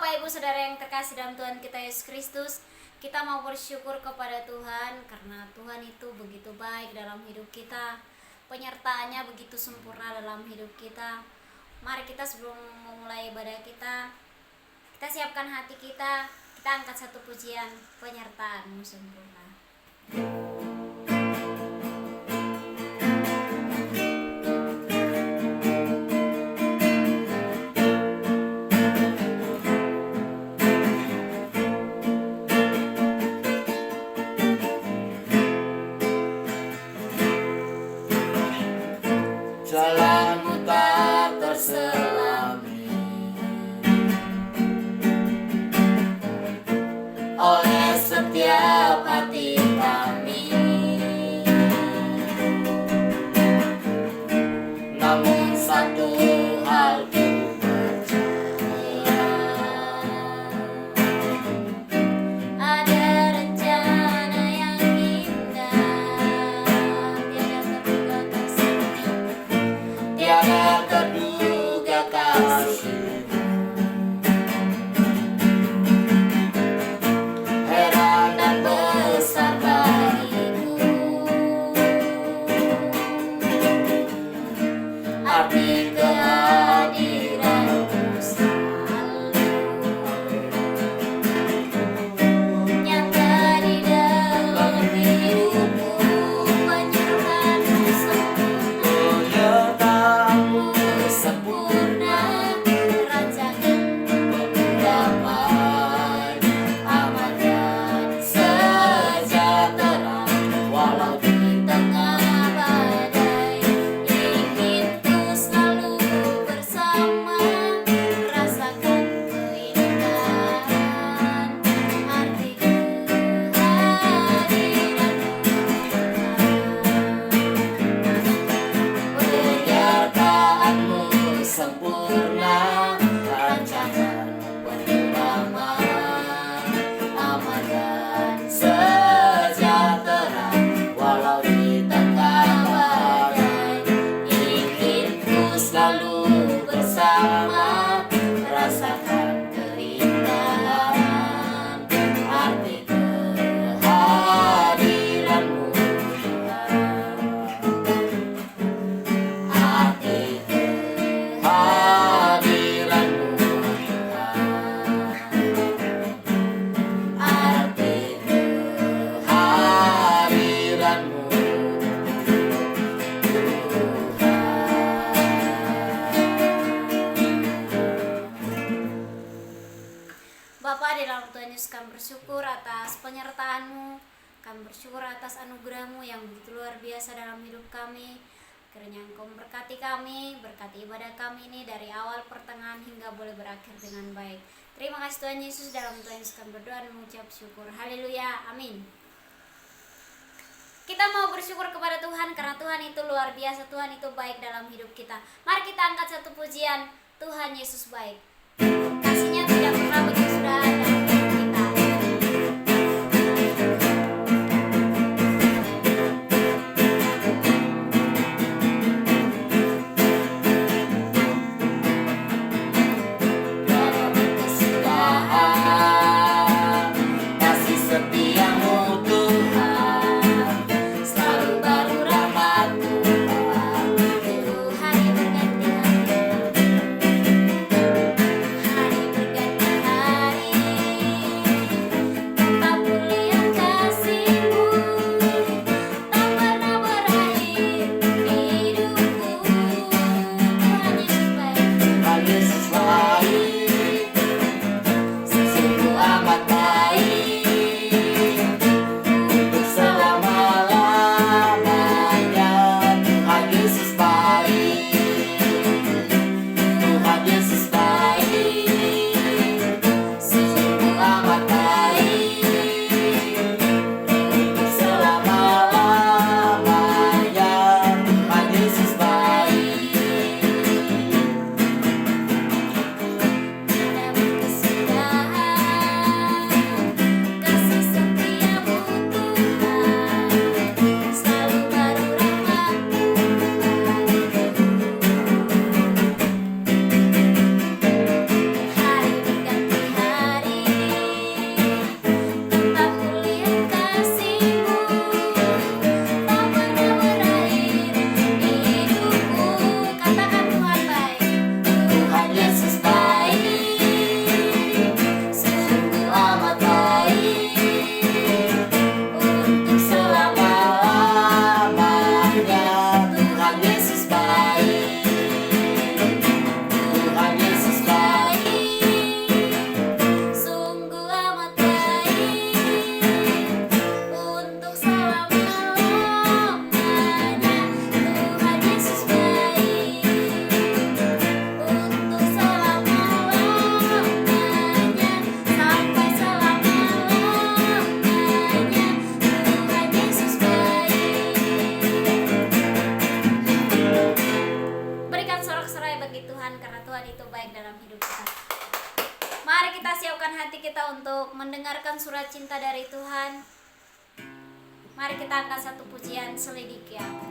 Bapak Ibu Saudara yang terkasih dalam Tuhan kita Yesus Kristus, kita mau bersyukur kepada Tuhan karena Tuhan itu begitu baik dalam hidup kita. Penyertaannya begitu sempurna dalam hidup kita. Mari kita sebelum memulai ibadah kita siapkan hati kita angkat satu pujian, penyertaan-Mu sempurna. Jalanmu tak terselami oleh setiap hati kami, namun satu hal ku percaya, Ada rencana yang indah, tiada terduga kasih-Mu. Heran dan besar bagiku arti kehadiran-Mu selalu nyata di dalam hidupku, penyertaan-Mu sempurna, penyertaan-Mu sempurna, rancangan damai, aman dan sejahtera, walau di tengah badai. Inginku selalu bersama, rasakan keindahan arti kehadiran-Mu. penyertaan-Mu sempurna, rancangan-Mu penuh damai, aman dan sejahtera, walau di tengah badai. Inginku selalu bersama, rasakan keindahan arti kehadiran-Mu, arti kehadiran-Mu, arti kehadiran-Mu, Bapa di dalam Tuhan Yesus, kami bersyukur atas penyertaan-Mu, kami bersyukur atas anugerah-Mu yang begitu luar biasa dalam hidup kami. Kiranya Engkau memberkati kami, berkati ibadah kami ini dari awal pertengahan hingga boleh berakhir dengan baik. Terima kasih Tuhan Yesus, dalam Tuhan Yesus kami berdoa dan mengucap syukur. Haleluya, amin. Kita mau bersyukur kepada Tuhan karena Tuhan itu luar biasa, Tuhan itu baik dalam hidup kita. Mari kita angkat satu pujian, Tuhan Yesus baik. Kasihnya tidak pernah begitu sudah ada dalam hidup kita. tiada berkesudahan, kasih setia-Mu Tuhan, selalu baru rahmat-Mu Tuhan. Hari berganti hari, hari berganti hari. begitu baik dalam hidup kita. Mari kita siapkan hati kita untuk mendengarkan surat cinta dari Tuhan. Mari kita angkat satu pujian, selidiki aku.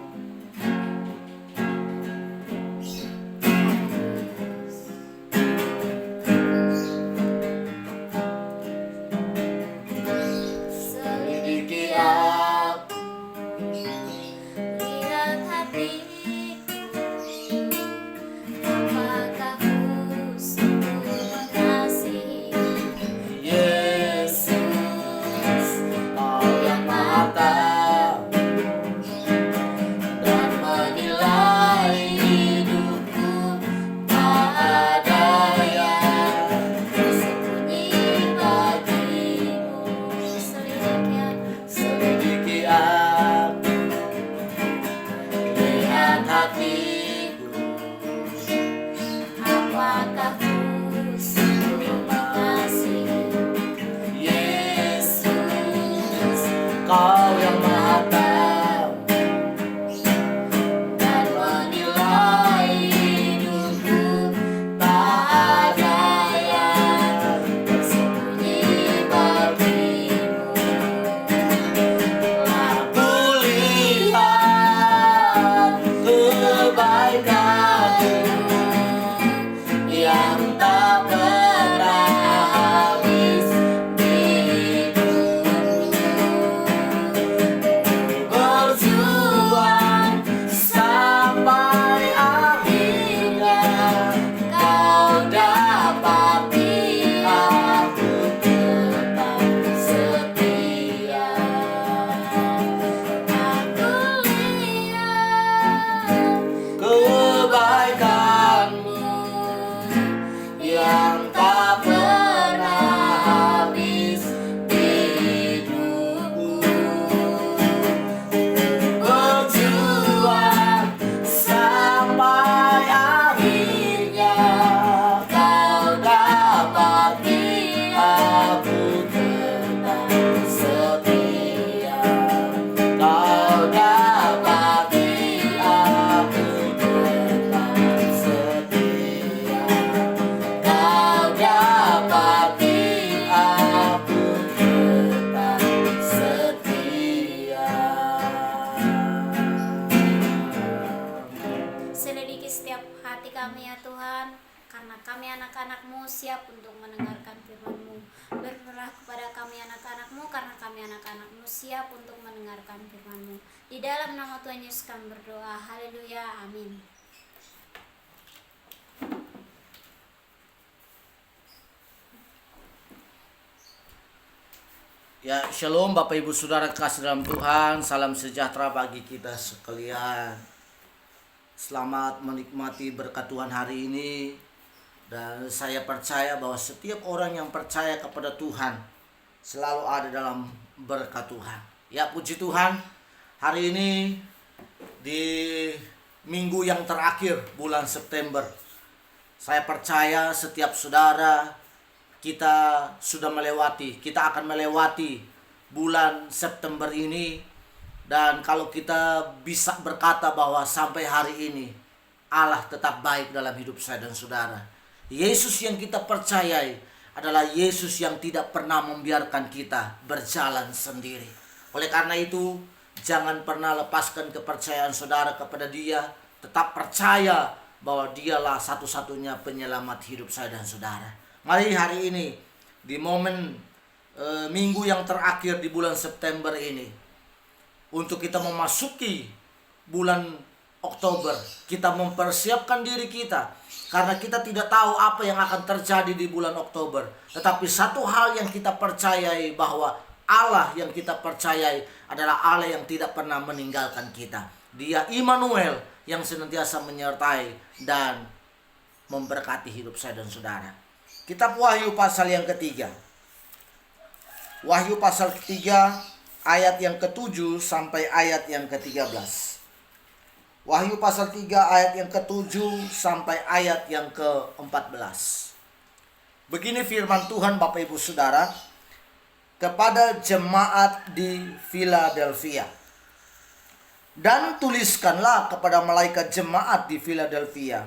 Selidiki aku, Lihat hatiku, apakah ku sungguh mengasihi Yesus, Kau yang Maha Tahu dan menilai hidupku. Tak ada yang tersembunyi bagimu. Selidiki aku, selidiki aku, lihat hatiku, apakah ku sungguh mengasihi Yesus, Kau yang Maha Tahu dan menilai hidupku. Tak ada yang tersembunyi bagimu. aku lihat kebaikan-Mu yang tak pernah habis di hidupku. Berjuang sampai akhirnya Kau dapati aku tetap setia. Aku lihat Kebaikan-Mu yang tak pernah habis di hidupku. Berjuang sampai akhirnya Kau dapati aku tetap setia. Kau dapati aku tetap setia. Kau dapati aku tetap setia. selidiki setiap hati kami ya Tuhan, karena kami anak-anak-Mu siap untuk mendengarkan firman-Mu. Berfirmanlah kepada kami anak-anak-Mu, karena kami anak-anak-Mu siap untuk mendengarkan firman-Mu. Di dalam nama Tuhan Yesus kami berdoa, haleluya, amin. Ya, shalom Bapak Ibu Saudara kasih dalam Tuhan. Salam sejahtera bagi kita sekalian. Selamat menikmati berkat Tuhan hari ini. Dan saya percaya bahwa setiap orang yang percaya kepada Tuhan selalu ada dalam berkat Tuhan. Ya, puji Tuhan. Hari ini di minggu yang terakhir bulan September, saya percaya setiap saudara kita akan melewati bulan September ini. Dan kalau kita bisa berkata bahwa sampai hari ini Allah tetap baik dalam hidup saya dan saudara. Yesus yang kita percayai adalah Yesus yang tidak pernah membiarkan kita berjalan sendiri. Oleh karena itu, jangan pernah lepaskan kepercayaan saudara kepada Dia. Tetap percaya bahwa Dialah satu-satunya penyelamat hidup saya dan saudara. Mari hari ini di momen minggu yang terakhir di bulan September ini, untuk kita memasuki bulan Oktober, kita mempersiapkan diri kita, karena kita tidak tahu apa yang akan terjadi di bulan Oktober. Tetapi satu hal yang kita percayai, bahwa Allah yang kita percayai adalah Allah yang tidak pernah meninggalkan kita. Dia Immanuel yang senantiasa menyertai dan memberkati hidup saya dan saudara. Kitab Wahyu pasal yang ketiga. Wahyu pasal ketiga ayat yang ke-7 sampai ayat yang ke-13. Wahyu pasal 3 ayat yang ke-7 sampai ayat yang ke-14. Begini firman Tuhan Bapak Ibu Saudara, kepada jemaat di Philadelphia. Dan tuliskanlah kepada malaikat jemaat di Philadelphia,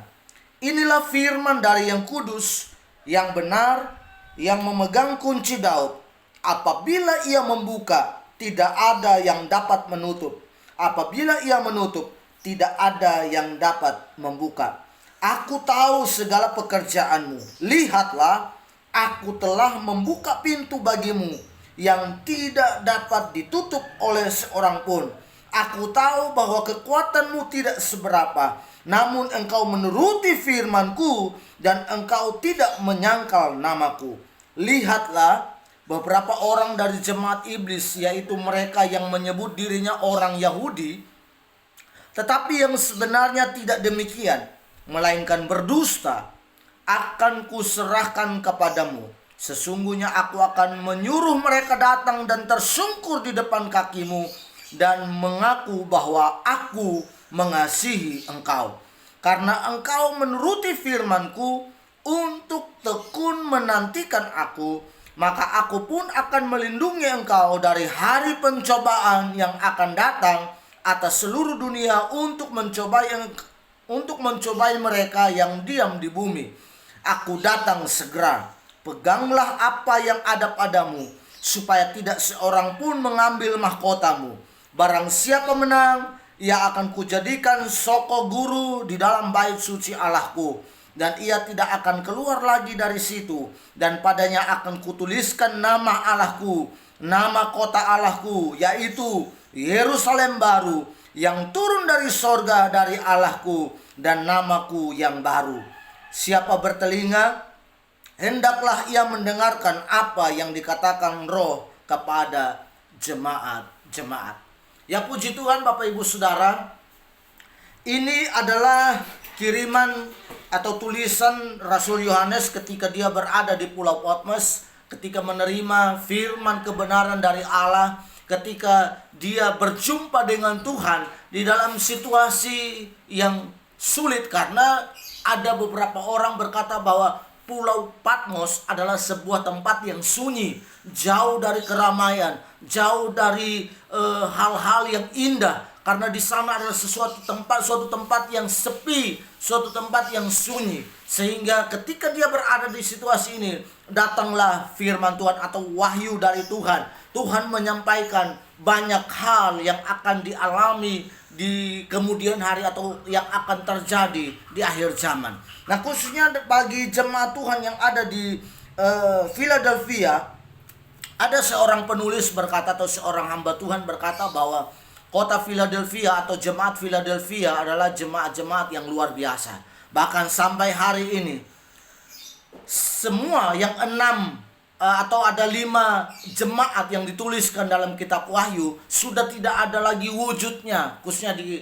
Inilah firman dari yang kudus, yang benar, yang memegang kunci Daud. Apabila ia membuka, tidak ada yang dapat menutup. Apabila ia menutup, tidak ada yang dapat membuka. Aku tahu segala pekerjaanmu. Lihatlah, aku telah membuka pintu bagimu yang tidak dapat ditutup oleh seorang pun. Aku tahu bahwa kekuatanmu tidak seberapa, namun engkau menuruti firmanku dan engkau tidak menyangkal namaku. Lihatlah, beberapa orang dari jemaat iblis, yaitu mereka yang menyebut dirinya orang Yahudi, tetapi yang sebenarnya tidak demikian, melainkan berdusta, akan kuserahkan kepadamu. Sesungguhnya aku akan menyuruh mereka datang dan tersungkur di depan kakimu dan mengaku bahwa aku mengasihi engkau. Karena engkau menuruti firmanku untuk tekun menantikan aku, maka aku pun akan melindungi engkau dari hari pencobaan yang akan datang atas seluruh dunia untuk mencobai mereka yang diam di bumi. Aku datang segera. Peganglah apa yang ada padamu, supaya tidak seorang pun mengambil mahkotamu. Barang siapa menang, ia akan kujadikan soko guru di dalam bait suci Allahku, dan ia tidak akan keluar lagi dari situ. Dan padanya akan kutuliskan nama Allahku, nama kota Allahku, yaitu Yerusalem baru, yang turun dari sorga dari Allahku, dan namaku yang baru. Siapa bertelinga, hendaklah ia mendengarkan apa yang dikatakan Roh kepada jemaat-jemaat. Ya puji Tuhan Bapak Ibu Saudara, ini adalah kiriman atau tulisan Rasul Yohanes ketika dia berada di Pulau Patmos, ketika menerima firman kebenaran dari Allah, ketika dia berjumpa dengan Tuhan di dalam situasi yang sulit, karena ada beberapa orang berkata bahwa Pulau Patmos adalah sebuah tempat yang sunyi, jauh dari keramaian, jauh dari hal-hal yang indah, karena di sana adalah suatu tempat yang sepi, suatu tempat yang sunyi. Sehingga ketika dia berada di situasi ini, datanglah firman Tuhan atau wahyu dari Tuhan. Tuhan menyampaikan banyak hal yang akan dialami di kemudian hari atau yang akan terjadi di akhir zaman. Nah, khususnya bagi jemaat Tuhan yang ada di Philadelphia, ada seorang penulis berkata atau seorang hamba Tuhan berkata bahwa kota Philadelphia atau jemaat Philadelphia adalah jemaat-jemaat yang luar biasa. Bahkan sampai hari ini, semua yang 6 atau ada 5 jemaat yang dituliskan dalam kitab Wahyu sudah tidak ada lagi wujudnya, khususnya di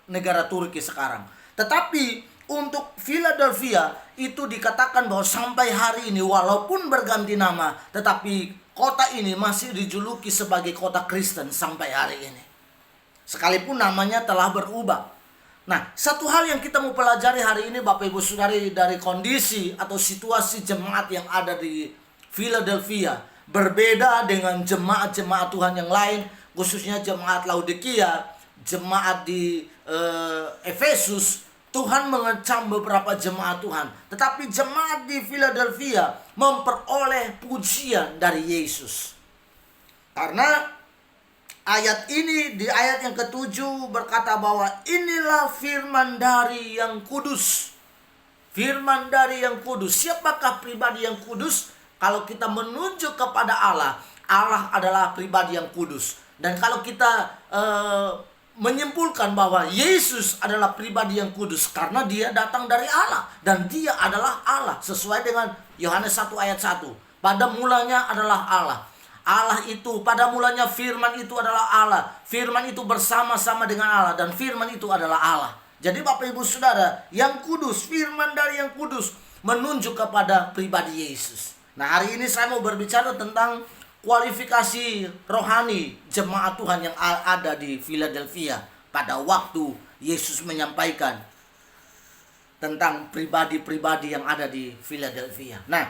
negara Turki sekarang. Tetapi untuk Philadelphia itu dikatakan bahwa sampai hari ini walaupun berganti nama, tetapi kota ini masih dijuluki sebagai kota Kristen sampai hari ini, sekalipun namanya telah berubah. Nah, satu hal yang kita mau pelajari hari ini Bapak Ibu Saudari dari kondisi atau situasi jemaat yang ada di Philadelphia berbeda dengan jemaat-jemaat Tuhan yang lain, khususnya jemaat Laodikia, jemaat di Efesus. Tuhan mengecam beberapa jemaat Tuhan, tetapi jemaat di Philadelphia memperoleh pujian dari Yesus. Karena ayat ini di ayat yang ke-7 berkata bahwa inilah firman dari yang kudus. Firman dari yang kudus. Siapakah pribadi yang kudus? Kalau kita menunjuk kepada Allah, Allah adalah pribadi yang kudus. Dan kalau kita menyimpulkan bahwa Yesus adalah pribadi yang kudus karena dia datang dari Allah dan dia adalah Allah, sesuai dengan Yohanes 1 ayat 1. Pada mulanya adalah Allah. Allah itu, pada mulanya firman itu adalah Allah. Firman itu bersama-sama dengan Allah dan firman itu adalah Allah. Jadi Bapak Ibu Saudara, yang kudus, firman dari yang kudus menunjuk kepada pribadi Yesus. Nah, hari ini saya mau berbicara tentang kualifikasi rohani jemaat Tuhan yang ada di Philadelphia pada waktu Yesus menyampaikan tentang pribadi-pribadi yang ada di Philadelphia. Nah,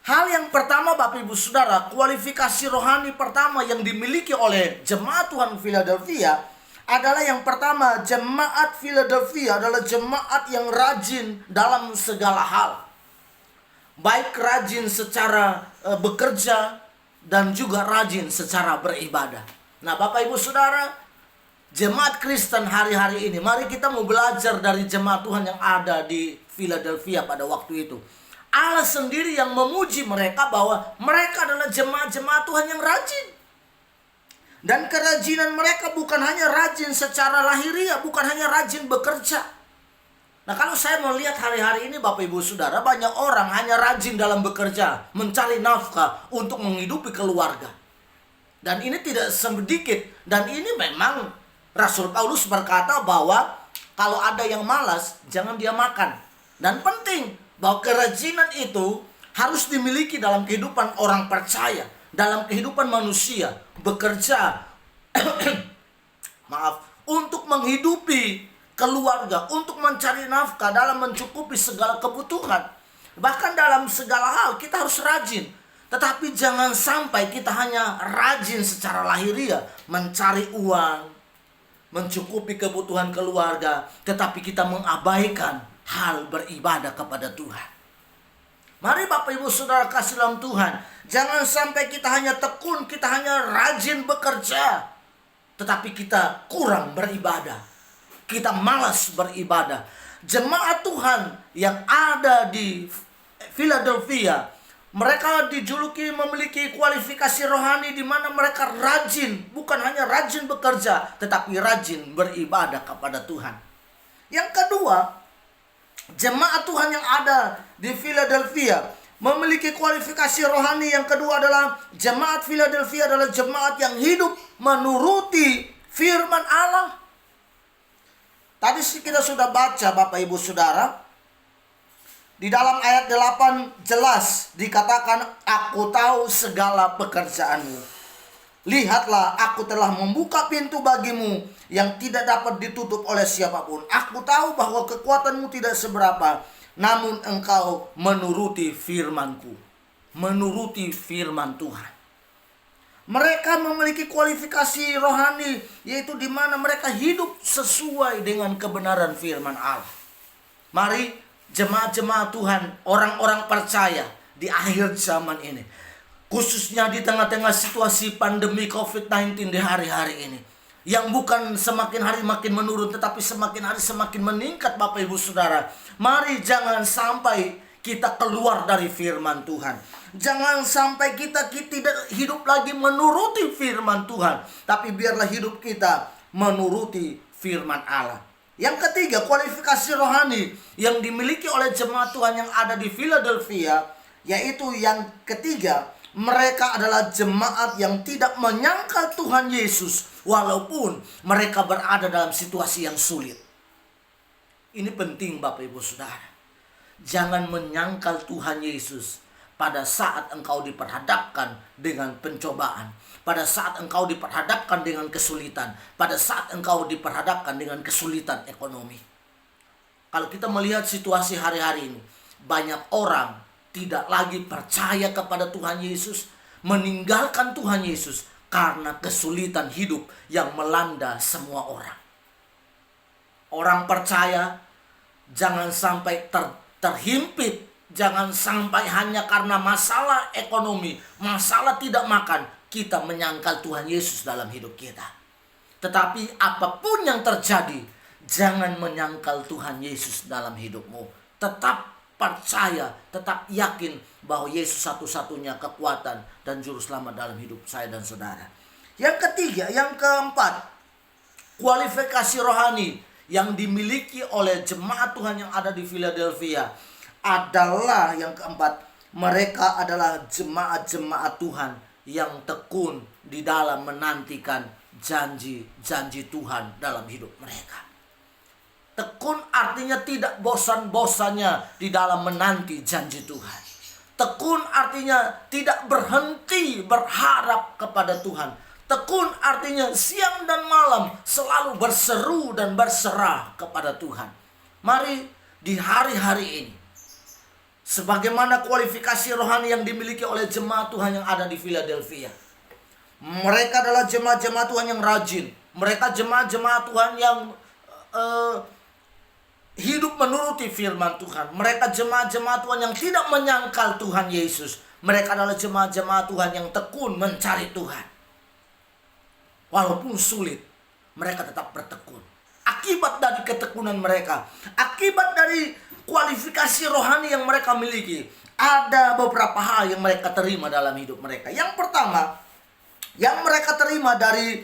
hal yang pertama Bapak Ibu Saudara, kualifikasi rohani pertama yang dimiliki oleh jemaat Tuhan Philadelphia adalah yang pertama, jemaat Philadelphia adalah jemaat yang rajin dalam segala hal. Baik rajin secara bekerja dan juga rajin secara beribadah. Nah, Bapak Ibu Saudara, jemaat Kristen hari-hari ini, mari kita mau belajar dari jemaat Tuhan yang ada di Philadelphia pada waktu itu. Allah sendiri yang memuji mereka bahwa mereka adalah jemaat-jemaat Tuhan yang rajin. Dan kerajinan mereka bukan hanya rajin secara lahiriah, bukan hanya rajin bekerja. Nah, kalau saya melihat hari-hari ini Bapak Ibu Saudara, banyak orang hanya rajin dalam bekerja, mencari nafkah untuk menghidupi keluarga. Dan ini tidak sedikit. Dan ini memang Rasul Paulus berkata bahwa kalau ada yang malas, jangan dia makan. Dan penting bahwa kerajinan itu harus dimiliki dalam kehidupan orang percaya, dalam kehidupan manusia, bekerja untuk menghidupi keluarga, untuk mencari nafkah, dalam mencukupi segala kebutuhan. Bahkan dalam segala hal kita harus rajin. Tetapi jangan sampai kita hanya rajin secara lahiriah, mencari uang, mencukupi kebutuhan keluarga, tetapi kita mengabaikan hal beribadah kepada Tuhan. Mari Bapak Ibu Saudara kasih dalam Tuhan, jangan sampai kita hanya tekun, kita hanya rajin bekerja, tetapi kita kurang beribadah. Kita malas beribadah. Jemaat Tuhan yang ada di Philadelphia, mereka dijuluki memiliki kualifikasi rohani di mana mereka rajin, bukan hanya rajin bekerja, tetapi rajin beribadah kepada Tuhan. Yang kedua, jemaat Tuhan yang ada di Philadelphia memiliki kualifikasi rohani. Yang kedua adalah jemaat Philadelphia adalah jemaat yang hidup menuruti firman Allah. Tadi kita sudah baca Bapak Ibu Saudara, di dalam ayat 8 jelas dikatakan, aku tahu segala pekerjaanmu. Lihatlah, aku telah membuka pintu bagimu yang tidak dapat ditutup oleh siapapun. Aku tahu bahwa kekuatanmu tidak seberapa, namun engkau menuruti firman-Ku. Menuruti firman Tuhan. Mereka memiliki kualifikasi rohani, yaitu di mana mereka hidup sesuai dengan kebenaran firman Allah. Mari jemaat-jemaat Tuhan, orang-orang percaya di akhir zaman ini, khususnya di tengah-tengah situasi pandemi COVID-19 di hari-hari ini, yang bukan semakin hari makin menurun, tetapi semakin hari semakin meningkat Bapak Ibu Saudara. Mari jangan sampai kita keluar dari firman Tuhan. Jangan sampai kita tidak hidup lagi menuruti firman Tuhan, tapi biarlah hidup kita menuruti firman Allah. Yang ketiga, kualifikasi rohani yang dimiliki oleh jemaat Tuhan yang ada di Philadelphia, yaitu yang ketiga, mereka adalah jemaat yang tidak menyangkal Tuhan Yesus walaupun mereka berada dalam situasi yang sulit. Ini penting Bapak Ibu Saudara. Jangan menyangkal Tuhan Yesus pada saat engkau diperhadapkan dengan pencobaan, pada saat engkau diperhadapkan dengan kesulitan, pada saat engkau diperhadapkan dengan kesulitan ekonomi. Kalau kita melihat situasi hari-hari ini, banyak orang tidak lagi percaya kepada Tuhan Yesus, meninggalkan Tuhan Yesus karena kesulitan hidup yang melanda semua orang. Orang percaya jangan sampai terhimpit, jangan sampai hanya karena masalah ekonomi, masalah tidak makan, kita menyangkal Tuhan Yesus dalam hidup kita. Tetapi apapun yang terjadi, jangan menyangkal Tuhan Yesus dalam hidupmu. Tetap percaya, tetap yakin bahwa Yesus satu-satunya kekuatan dan juru selamat dalam hidup saya dan saudara. Yang ketiga, yang keempat, kualifikasi rohani yang dimiliki oleh jemaat Tuhan yang ada di Philadelphia adalah yang keempat, mereka adalah jemaat-jemaat Tuhan yang tekun di dalam menantikan janji-janji Tuhan dalam hidup mereka. Tekun artinya tidak bosan-bosannya di dalam menanti janji Tuhan. Tekun artinya tidak berhenti berharap kepada Tuhan. Tekun artinya siang dan malam selalu berseru dan berserah kepada Tuhan. Mari di hari-hari ini, sebagaimana kualifikasi rohani yang dimiliki oleh jemaat Tuhan yang ada di Philadelphia, mereka adalah jemaat-jemaat Tuhan yang rajin. Mereka jemaat-jemaat Tuhan yang hidup menuruti firman Tuhan. Mereka jemaat-jemaat Tuhan yang tidak menyangkal Tuhan Yesus. Mereka adalah jemaat-jemaat Tuhan yang tekun mencari Tuhan. Walaupun sulit, mereka tetap bertekun. Akibat dari ketekunan mereka, akibat dari kualifikasi rohani yang mereka miliki, ada beberapa hal yang mereka terima dalam hidup mereka. Yang pertama, yang mereka terima dari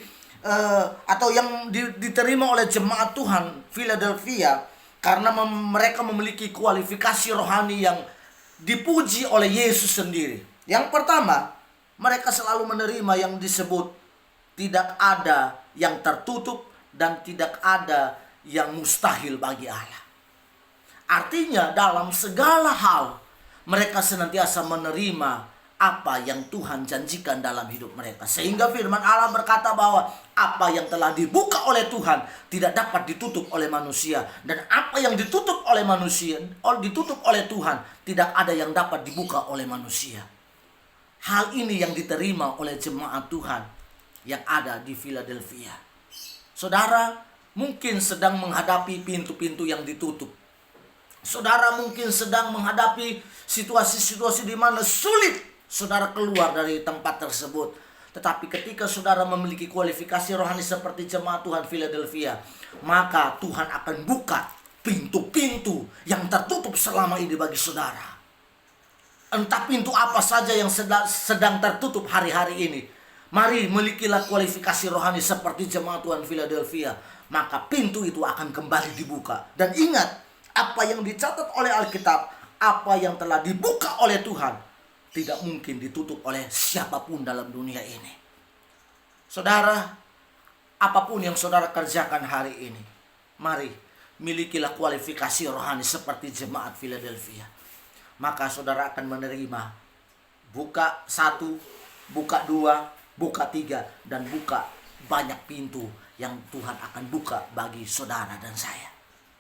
atau yang diterima oleh jemaat Tuhan Philadelphia, karena mereka memiliki kualifikasi rohani yang dipuji oleh Yesus sendiri. Yang pertama, mereka selalu menerima yang disebut tidak ada yang tertutup dan tidak ada yang mustahil bagi Allah. Artinya dalam segala hal mereka senantiasa menerima apa yang Tuhan janjikan dalam hidup mereka. Sehingga firman Allah berkata bahwa apa yang telah dibuka oleh Tuhan tidak dapat ditutup oleh manusia. Dan apa yang ditutup oleh manusia, ditutup oleh Tuhan, tidak ada yang dapat dibuka oleh manusia. Hal ini yang diterima oleh jemaat Tuhan yang ada di Philadelphia. Saudara mungkin sedang menghadapi pintu-pintu yang ditutup. Saudara mungkin sedang menghadapi situasi-situasi di mana sulit saudara keluar dari tempat tersebut. Tetapi ketika saudara memiliki kualifikasi rohani seperti jemaat Tuhan Philadelphia, maka Tuhan akan buka pintu-pintu yang tertutup selama ini bagi saudara. Entah pintu apa saja yang sedang tertutup hari-hari ini, mari milikilah kualifikasi rohani seperti jemaat Tuhan Philadelphia, maka pintu itu akan kembali dibuka. Dan ingat, apa yang dicatat oleh Alkitab, apa yang telah dibuka oleh Tuhan, tidak mungkin ditutup oleh siapapun dalam dunia ini. Saudara, apapun yang saudara kerjakan hari ini, mari milikilah kualifikasi rohani seperti jemaat Philadelphia. Maka saudara akan menerima buka 1, buka 2, buka 3, dan buka banyak pintu yang Tuhan akan buka bagi saudara dan saya.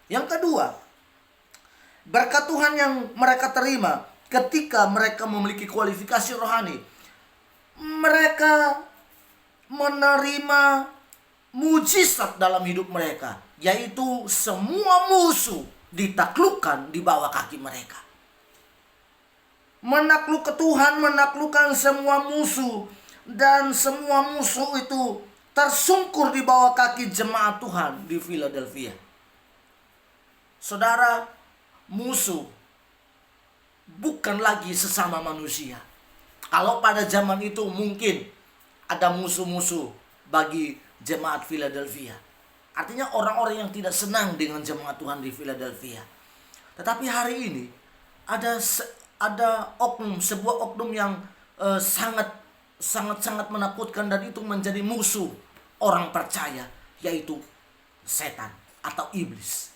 Yang kedua, berkat Tuhan yang mereka terima ketika mereka memiliki kualifikasi rohani, mereka menerima mujizat dalam hidup mereka, yaitu semua musuh ditaklukkan di bawah kaki mereka. Menakluk Tuhan menaklukkan semua musuh, dan semua musuh itu tersungkur di bawah kaki jemaat Tuhan di Philadelphia. Saudara, musuh bukan lagi sesama manusia. Kalau pada zaman itu mungkin ada musuh-musuh bagi jemaat Philadelphia. Artinya orang-orang yang tidak senang dengan jemaat Tuhan di Philadelphia. Tetapi hari ini ada sebuah oknum yang sangat menakutkan, dan itu menjadi musuh orang percaya, yaitu setan atau iblis.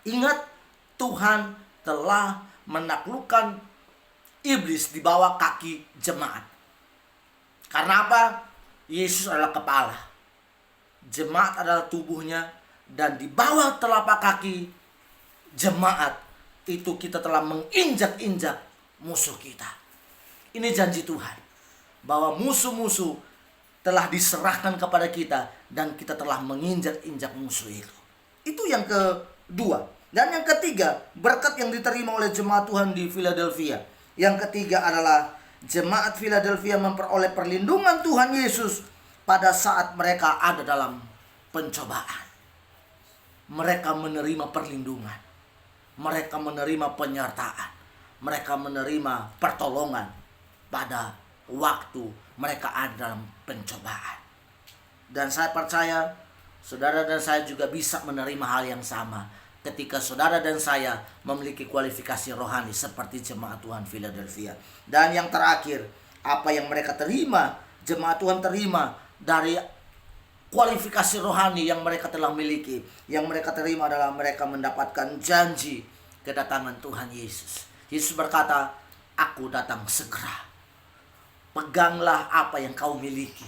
Ingat, Tuhan telah menaklukkan iblis di bawah kaki jemaat. Karena apa? Yesus adalah kepala, jemaat adalah tubuhnya, dan di bawah telapak kaki jemaat itu kita telah menginjak-injak musuh kita. Ini janji Tuhan, bahwa musuh-musuh telah diserahkan kepada kita, dan kita telah menginjak-injak musuh itu. Itu yang kedua. Dan yang ketiga, berkat yang diterima oleh jemaat Tuhan di Philadelphia. Yang ketiga adalah jemaat Philadelphia memperoleh perlindungan Tuhan Yesus pada saat mereka ada dalam pencobaan. Mereka menerima perlindungan, mereka menerima penyertaan, mereka menerima pertolongan pada waktu mereka ada dalam pencobaan. Dan saya percaya saudara dan saya juga bisa menerima hal yang sama ketika saudara dan saya memiliki kualifikasi rohani seperti jemaat Tuhan Philadelphia. Dan yang terakhir, apa yang mereka terima, jemaat Tuhan terima dari kualifikasi rohani yang mereka telah miliki. Yang mereka terima adalah mereka mendapatkan janji kedatangan Tuhan Yesus. Yesus berkata, "Aku datang segera." Peganglah apa yang kau miliki.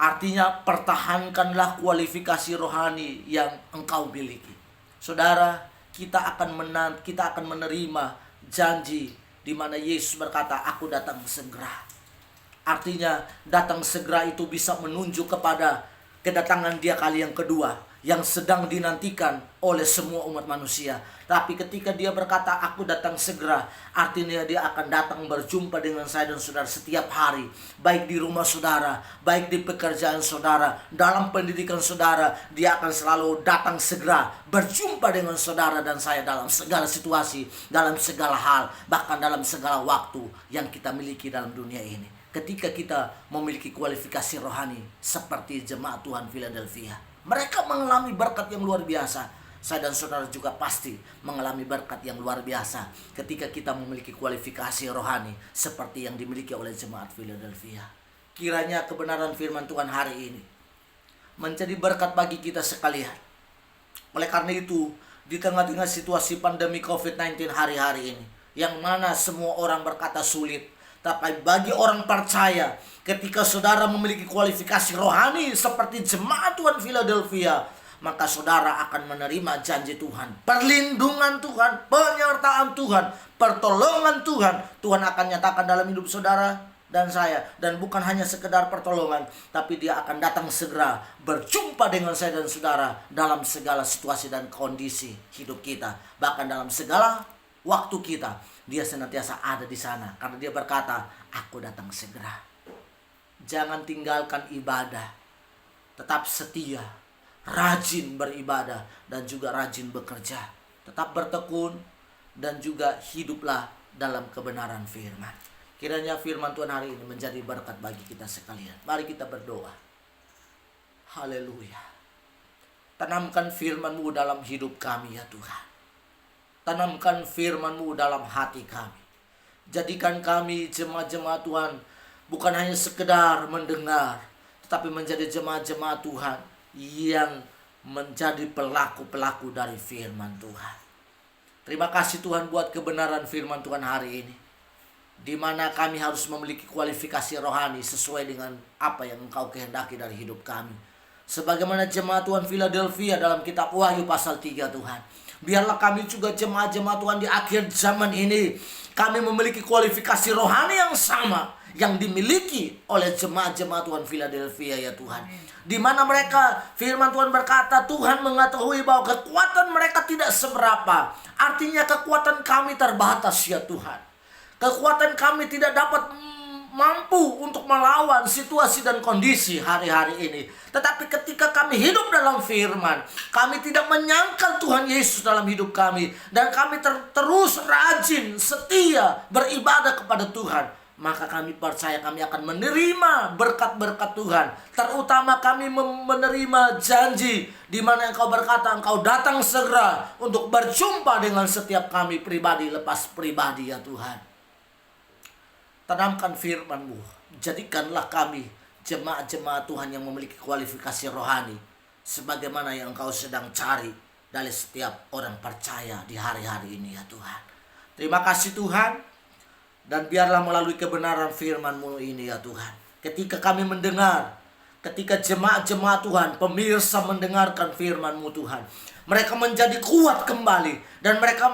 Artinya pertahankanlah kualifikasi rohani yang engkau miliki. Saudara, kita akan menerima janji di mana Yesus berkata, "Aku datang segera." Artinya datang segera itu bisa menunjuk kepada kedatangan dia kali yang kedua yang sedang dinantikan oleh semua umat manusia. Tapi ketika dia berkata, aku datang segera, artinya dia akan datang berjumpa dengan saya dan saudara setiap hari. Baik di rumah saudara, baik di pekerjaan saudara, dalam pendidikan saudara, dia akan selalu datang segera berjumpa dengan saudara dan saya dalam segala situasi, dalam segala hal, bahkan dalam segala waktu yang kita miliki dalam dunia ini. Ketika kita memiliki kualifikasi rohani seperti jemaat Tuhan Philadelphia, mereka mengalami berkat yang luar biasa. Saya dan saudara juga pasti mengalami berkat yang luar biasa ketika kita memiliki kualifikasi rohani seperti yang dimiliki oleh jemaat Philadelphia. Kiranya kebenaran firman Tuhan hari ini menjadi berkat bagi kita sekalian. Oleh karena itu, di tengah-tengah situasi pandemi COVID-19 hari-hari ini, yang mana semua orang berkata sulit, tapi bagi orang percaya, ketika saudara memiliki kualifikasi rohani seperti jemaat Tuhan Philadelphia, maka saudara akan menerima janji Tuhan, perlindungan Tuhan, penyertaan Tuhan, pertolongan Tuhan. Tuhan akan nyatakan dalam hidup saudara dan saya. Dan bukan hanya sekedar pertolongan, tapi dia akan datang segera berjumpa dengan saya dan saudara dalam segala situasi dan kondisi hidup kita. Bahkan dalam segala waktu kita, dia senantiasa ada di sana. Karena dia berkata, aku datang segera. Jangan tinggalkan ibadah, tetap setia, rajin beribadah, dan juga rajin bekerja. Tetap bertekun dan juga hiduplah dalam kebenaran firman. Kiranya firman Tuhan hari ini menjadi berkat bagi kita sekalian. Mari kita berdoa. Haleluya. Tanamkan firman-Mu dalam hidup kami ya Tuhan. Tanamkan firman-Mu dalam hati kami. Jadikan kami jemaat-jemaat Tuhan bukan hanya sekedar mendengar, tetapi menjadi jemaat-jemaat Tuhan yang menjadi pelaku-pelaku dari firman Tuhan. Terima kasih Tuhan buat kebenaran firman Tuhan hari ini, di mana kami harus memiliki kualifikasi rohani sesuai dengan apa yang Engkau kehendaki dari hidup kami. Sebagaimana jemaat Tuhan Philadelphia dalam kitab Wahyu pasal 3 Tuhan. Biarlah kami juga jemaat-jemaat Tuhan di akhir zaman ini, kami memiliki kualifikasi rohani yang sama yang dimiliki oleh jemaat-jemaat Tuhan Philadelphia ya Tuhan. Di mana mereka, firman Tuhan berkata, Tuhan mengetahui bahwa kekuatan mereka tidak seberapa. Artinya kekuatan kami terbatas ya Tuhan. Kekuatan kami tidak dapat mampu untuk melawan situasi dan kondisi hari-hari ini. Tetapi ketika kami hidup dalam firman, kami tidak menyangkal Tuhan Yesus dalam hidup kami. Dan kami terus rajin, setia, beribadah kepada Tuhan. Maka kami percaya kami akan menerima berkat-berkat Tuhan. Terutama kami menerima janji di mana Engkau berkata Engkau datang segera untuk berjumpa dengan setiap kami pribadi lepas pribadi ya Tuhan. Tanamkan firman-Mu. Jadikanlah kami jemaat-jemaat Tuhan yang memiliki kualifikasi rohani sebagaimana yang Engkau sedang cari dari setiap orang percaya di hari-hari ini ya Tuhan. Terima kasih Tuhan. Dan biarlah melalui kebenaran firman-Mu ini ya Tuhan, ketika kami mendengar, ketika jemaat-jemaat Tuhan, pemirsa mendengarkan firman-Mu Tuhan, mereka menjadi kuat kembali. Dan mereka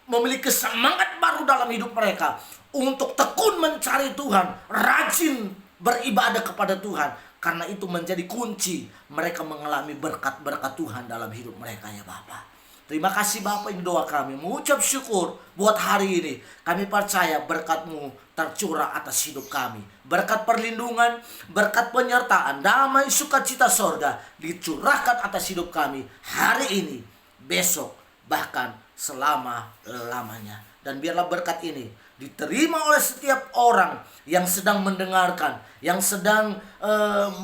memiliki semangat baru dalam hidup mereka untuk tekun mencari Tuhan, rajin beribadah kepada Tuhan. Karena itu menjadi kunci mereka mengalami berkat-berkat Tuhan dalam hidup mereka ya Bapa. Terima kasih Bapa, ini doa kami. Mengucap syukur buat hari ini. Kami percaya berkat-Mu tercurah atas hidup kami. Berkat perlindungan, berkat penyertaan, damai, sukacita sorga dicurahkan atas hidup kami hari ini, besok, bahkan selama-lamanya. Dan biarlah berkat ini diterima oleh setiap orang yang sedang mendengarkan, yang sedang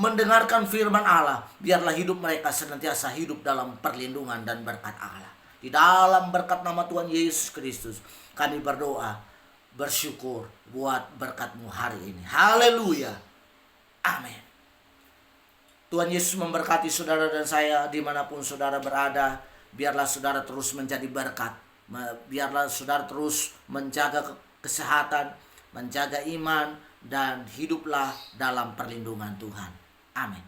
mendengarkan firman Allah. Biarlah hidup mereka senantiasa hidup dalam perlindungan dan berkat Allah. Di dalam berkat nama Tuhan Yesus Kristus kami berdoa, bersyukur buat berkat-Mu hari ini. Haleluya. Amin. Tuhan Yesus memberkati saudara dan saya dimanapun saudara berada. Biarlah saudara terus menjadi berkat. Biarlah saudara terus menjaga kesehatan, menjaga iman, dan hiduplah dalam perlindungan Tuhan. Amin.